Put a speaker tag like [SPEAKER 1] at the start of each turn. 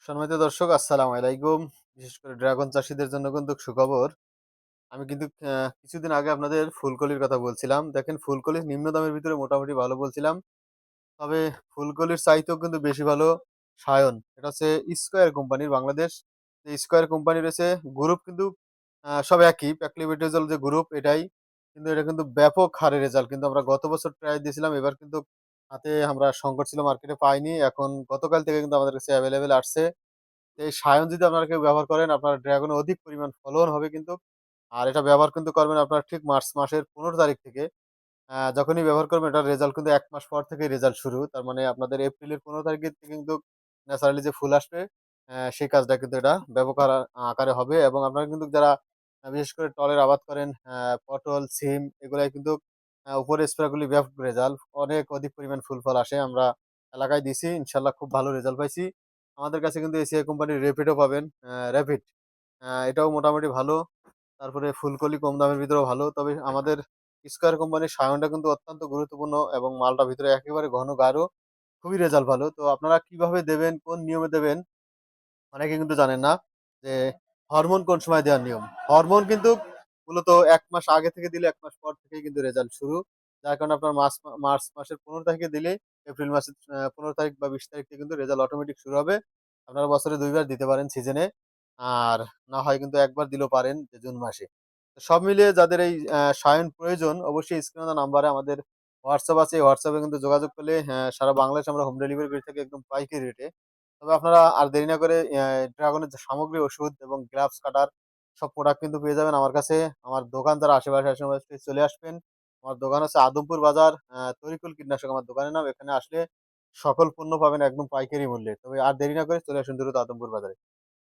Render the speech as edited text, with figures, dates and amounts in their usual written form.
[SPEAKER 1] সম্মানিত দর্শক আসসালামু আলাইকুম। বিশেষ করে ড্রাগন চাষীদের জন্য কিন্তু সুখবর। আমি কিন্তু কিছুদিন আগে আপনাদের ফুলকলির কথা বলছিলাম। দেখেন ফুলকলি নিম্ন দামের ভিতরে মোটামুটি ভালো বলছিলাম। তবে ফুলকলির চাইতেও কিন্তু বেশি ভালো সায়ন। এটা হচ্ছে স্কয়ার কোম্পানির বাংলাদেশ। এই স্কয়ার কোম্পানি রয়েছে গ্রুপ কিন্তু সব একই প্যাকলিবেটজল যে গ্রুপ এটাই। কিন্তু এটা কিন্তু ব্যাপক হারে রেজাল্ট কিন্তু আমরা গত বছর ট্রাই দিয়েছিলাম। এবার কিন্তু হাতে আমরা সংকট ছিল মার্কেটে পাইনি। এখন গতকাল থেকে কিন্তু আমাদের কাছে এভেইলেবল আসছে। এই সায়ন যদি আপনারা কেউ ব্যবহার করেন, আপনার ড্রাগনে অধিক পরিমাণ ফলন হবে কিন্তু। আর এটা ব্যবহার কিন্তু করবেন আপনার ঠিক মার্চ মাসের ১৫ তারিখ থেকে। যখনই ব্যবহার করবেন এটার রেজাল্ট কিন্তু ১ মাস পর থেকেই রেজাল্ট শুরু। তার মানে আপনাদের এপ্রিলের ১৫ তারিখের থেকে কিন্তু ন্যাচারালি যে ফুল আসবে, সেই কাজটা কিন্তু এটা ব্যাপক আকারে হবে এবং আপনারা কিন্তু যারা বিশেষ করে টলের আবাদ করেন, পটল, সিম এগুলাই কিন্তু উপরের স্প্রেগুলি ব্যাপক রেজাল্ট। অনেক অধিক পরিমাণ ফুল ফল আসে। আমরা এলাকায় দিছি। ইনশাআল্লাহ খুব ভালো রেজাল্ট পাইছি। আমাদের কাছে কিন্তু এসিআই কোম্পানির রেপিডও পাবেন। র‍্যাপিড এটাও মোটামুটি ভালো। তারপরে ফুলকলি কম দামের ভিতরেও ভালো। তবে আমাদের স্কয়ার কোম্পানির সায়নটা কিন্তু অত্যন্ত গুরুত্বপূর্ণ এবং মালটা ভিতরে একেবারে ঘন গাঢ়। খুবই রেজাল্ট ভালো। তো আপনারা কিভাবে দেবেন, কোন নিয়মে দেবেন অনেকে কিন্তু জানেন না যে হরমোন কোন সময় দেওয়ার নিয়ম। হরমোন কিন্তু মূলত ১ মাস আগে থেকে দিলে ১ মাস পর থেকেই কিন্তু রেজাল্ট শুরু। যার কারণে আপনার মার্চ মাসের ১৫ তারিখে দিলে এপ্রিল মাসের ১৫ তারিখ বা ২০ তারিখ থেকে কিন্তু রেজাল্ট অটোমেটিক শুরু হবে। আপনারা বছরে ২ বার দিতে পারেন সিজনে। আর না হয় কিন্তু ১ বার দিলেও পারেন যে জুন মাসে। তো সব মিলিয়ে যাদের এই সায়ন প্রয়োজন অবশ্যই স্ক্রিনে দেওয়া নাম্বারে আমাদের WhatsApp আছে। এই WhatsApp এ কিন্তু যোগাযোগ করলে সারা বাংলাদেশে আমরা হোম ডেলিভারি করে থাকি একদম পাইকারি রেটে। তবে আপনারা আর দেরি না করে ড্রাগনের যে সামগ্রী, ওষুধ এবং গ্লাভস, কাটার সব প্রোডাক্ট কিন্তু পেয়ে যাবেন আমার কাছে। আমার দোকান যারা আশেপাশে আছেন অবশ্যই চলে আসবেন। আমার দোকান হচ্ছে আদমপুর বাজার, তরিকুল কীটনাশক আমার দোকানের নাম। এখানে আসলে সকল পণ্য পাবেন একদম পাইকারি মূল্যে। তবে আর দেরি না করে চলে আসুন দ্রুত আদমপুর বাজারে।